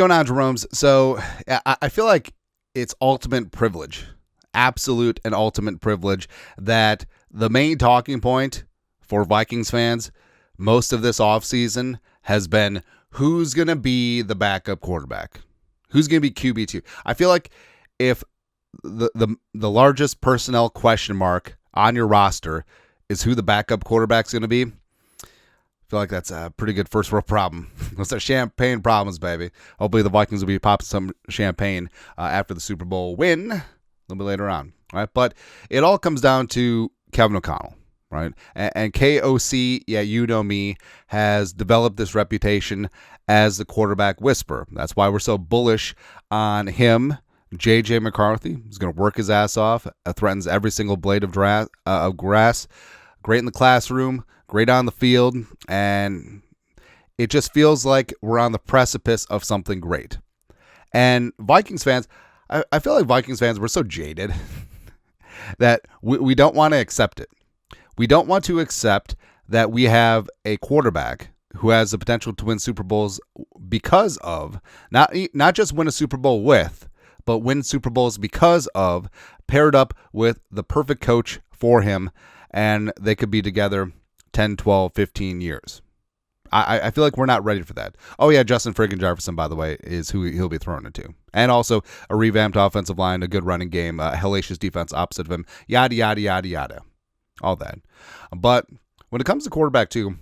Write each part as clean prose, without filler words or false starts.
going on, Jerome's? So I feel like it's ultimate privilege, absolute and ultimate privilege, that the main talking point for Vikings fans most of this offseason has been who's going to be the backup quarterback, who's going to be QB2. I feel like if the largest personnel question mark on your roster is who the backup quarterback's going to be, I feel like that's a pretty good first world problem. Those are champagne problems, baby. Hopefully the Vikings will be popping some champagne after the Super Bowl win a little bit later on. Right? But it all comes down to Kevin O'Connell. Right? And KOC, yeah, you know me, has developed this reputation as the quarterback whisperer. That's why we're so bullish on him. J.J. McCarthy is going to work his ass off, threatens every single blade of grass, great in the classroom, great on the field, and it just feels like we're on the precipice of something great. And Vikings fans, I feel like Vikings fans, we're so jaded that we don't want to accept it. We don't want to accept that we have a quarterback who has the potential to win Super Bowls because of, not just win a Super Bowl with, but win Super Bowls because of, paired up with the perfect coach for him, and they could be together 10, 12, 15 years. I feel like we're not ready for that. Oh, yeah, Justin friggin' Jefferson, by the way, is who he'll be thrown into. And also a revamped offensive line, a good running game, a hellacious defense opposite of him, yada, yada, yada, yada. All that. But when it comes to quarterback, too,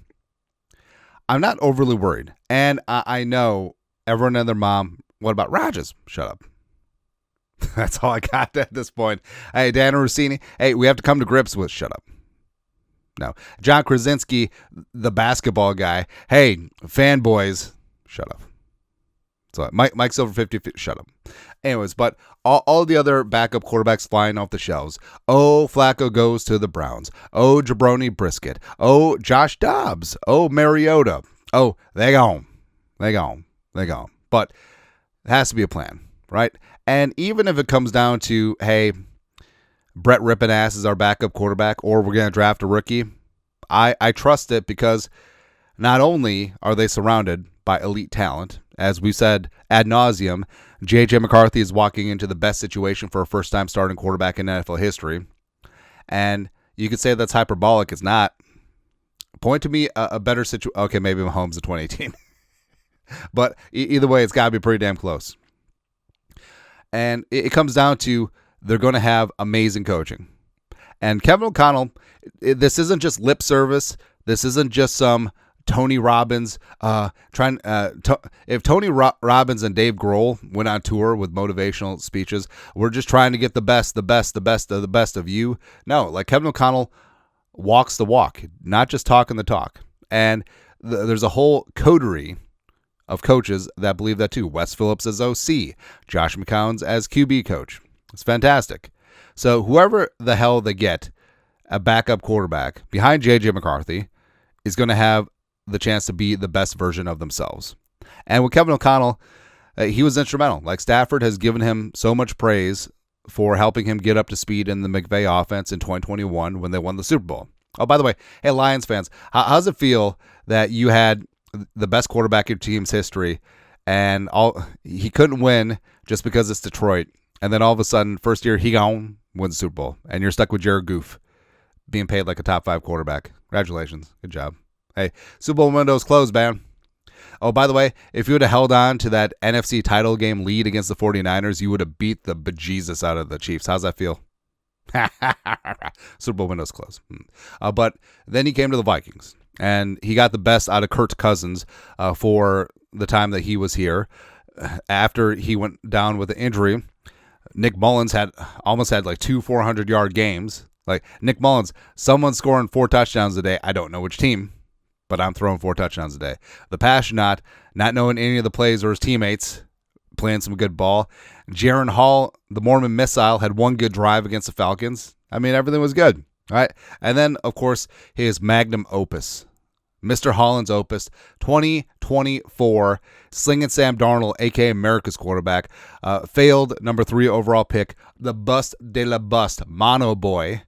I'm not overly worried. And I know everyone and their mom, what about Rodgers? Shut up. That's all I got at this point. Hey, Dan Rossini, hey, we have to come to grips with shut up. No. John Krasinski, the basketball guy, hey, fanboys, shut up. So Mike Silver 50, shut up. Anyways, but all the other backup quarterbacks flying off the shelves. Oh, Flacco goes to the Browns. Oh, Jabroni Brisket. Oh, Josh Dobbs. Oh, Mariota. Oh, they gone. They gone. They gone. But it has to be a plan, right? And even if it comes down to, hey, Brett Rippin-Ass is our backup quarterback, or we're going to draft a rookie, I trust it because not only are they surrounded by elite talent, as we said ad nauseum, J.J. McCarthy is walking into the best situation for a first-time starting quarterback in NFL history. And you could say that's hyperbolic. It's not. Point to me a better situation. Okay, maybe Mahomes in 2018. But either way, it's got to be pretty damn close. And it comes down to they're going to have amazing coaching. And Kevin O'Connell, this isn't just lip service. This isn't just some Tony Robbins if Tony Robbins and Dave Grohl went on tour with motivational speeches, we're just trying to get the best of the best of you. No, like Kevin O'Connell walks the walk, not just talking the talk. And there's a whole coterie of coaches that believe that too. Wes Phillips as OC, Josh McCown's as QB coach. It's fantastic. So whoever the hell they get, a backup quarterback behind J.J. McCarthy, is going to have the chance to be the best version of themselves. And with Kevin O'Connell, he was instrumental. Like Stafford has given him so much praise for helping him get up to speed in the McVay offense in 2021 when they won the Super Bowl. Oh, by the way, hey, Lions fans, how's it feel that you had the best quarterback in your team's history and he couldn't win just because it's Detroit, and then all of a sudden, first year, he wins the Super Bowl, and you're stuck with Jared Goff being paid like a top 5 quarterback. Congratulations. Good job. Hey, Super Bowl window's closed, man. Oh, by the way, if you would have held on to that NFC title game lead against the 49ers, you would have beat the bejesus out of the Chiefs. How's that feel? Super Bowl window's closed. But then he came to the Vikings, and he got the best out of Kirk Cousins for the time that he was here. After he went down with an injury, Nick Mullins almost had like 2 400-yard games. Like Nick Mullins, someone scoring 4 touchdowns a day. I don't know which team, but I'm throwing 4 touchdowns a day. The Passionate, not knowing any of the plays or his teammates, playing some good ball. Jaron Hall, the Mormon Missile, had 1 good drive against the Falcons. I mean, everything was good. All right. And then, of course, his magnum opus, Mr. Holland's opus, 2024, slinging Sam Darnold, a.k.a. America's quarterback, failed number 3 overall pick, the bust de la bust, Mono Boy.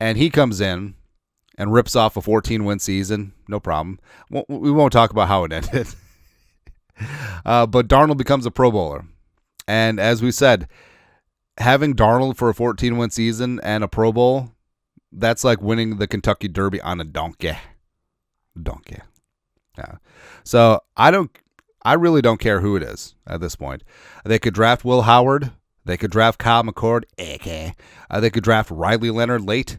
And he comes in and rips off a 14-win season. No problem. We won't talk about how it ended. But Darnold becomes a Pro Bowler. And as we said, having Darnold for a 14-win season and a Pro Bowl, that's like winning the Kentucky Derby on a donkey. Yeah. So I really don't care who it is at this point. They could draft Will Howard. They could draft Kyle McCord. They could draft Riley Leonard late,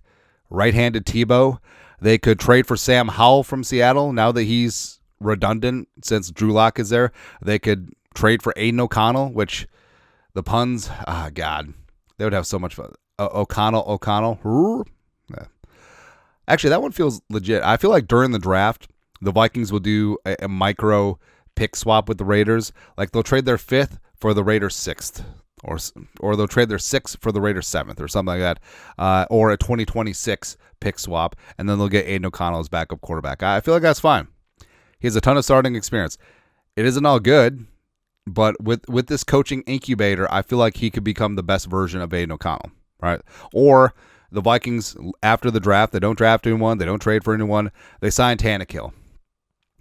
right-handed Tebow. They could trade for Sam Howell from Seattle now that he's redundant since Drew Lock is there. They could trade for Aiden O'Connell, which the puns, God, they would have so much fun. O'Connell. Yeah. Actually, that one feels legit. I feel like during the draft, the Vikings will do a micro pick swap with the Raiders. Like they'll trade their 5th for the Raiders' 6th. Or they'll trade their 6th for the Raiders' 7th or something like that. Or a 2026 pick swap. And then they'll get Aiden O'Connell as backup quarterback. I feel like that's fine. He has a ton of starting experience. It isn't all good, but with this coaching incubator, I feel like he could become the best version of Aiden O'Connell, right? Or the Vikings, after the draft, they don't draft anyone, they don't trade for anyone, they sign Tannehill.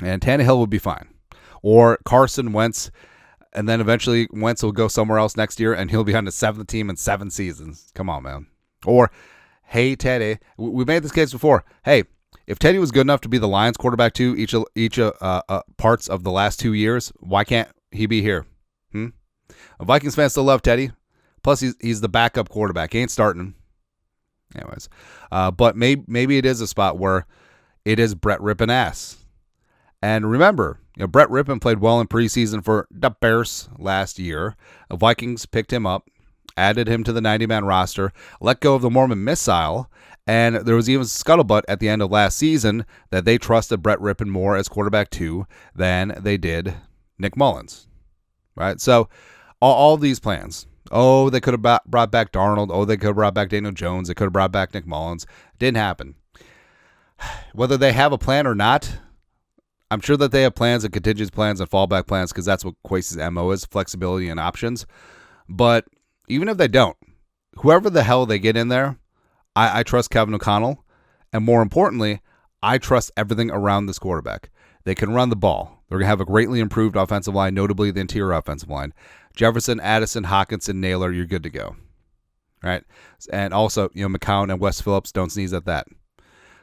And Tannehill would be fine. Or Carson Wentz, and then eventually Wentz will go somewhere else next year, and he'll be on the 7th team in 7 seasons. Come on, man. Or, hey, Teddy, we made this case before. Hey, if Teddy was good enough to be the Lions quarterback too, each parts of the last 2 years, why can't he be here? Vikings fans still love Teddy. Plus, he's the backup quarterback. He ain't starting. Anyways, but maybe it is a spot where it is Brett Rippon ass. And remember, Brett Rippon played well in preseason for the Bears last year. The Vikings picked him up, added him to the 90-man roster, let go of the Mormon missile, and there was even scuttlebutt at the end of last season that they trusted Brett Rippon more as quarterback 2 than they did Nick Mullins. Right? So all these plans. Oh, they could have brought back Darnold. Oh, they could have brought back Daniel Jones. They could have brought back Nick Mullins. Didn't happen. Whether they have a plan or not, I'm sure that they have plans and contingency plans and fallback plans because that's what Quase's MO is, flexibility and options. But even if they don't, whoever the hell they get in there, I trust Kevin O'Connell. And more importantly, I trust everything around this quarterback. They can run the ball. They're going to have a greatly improved offensive line, notably the interior offensive line. Jefferson, Addison, Hawkinson, Naylor, you're good to go. Right? And also, McCown and Wes Phillips, don't sneeze at that.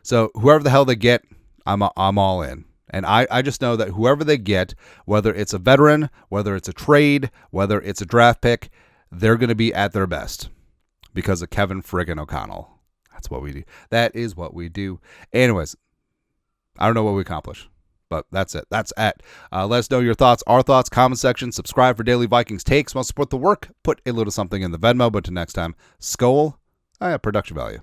So whoever the hell they get, I'm all in. And I just know that whoever they get, whether it's a veteran, whether it's a trade, whether it's a draft pick, they're going to be at their best because of Kevin friggin' O'Connell. That's what we do. That is what we do. Anyways, I don't know what we accomplish, but that's it. That's it. Let us know your thoughts, our thoughts, comment section. Subscribe for daily Vikings takes. Want to support the work? Put a little something in the Venmo. But until next time, Skol. I have production value.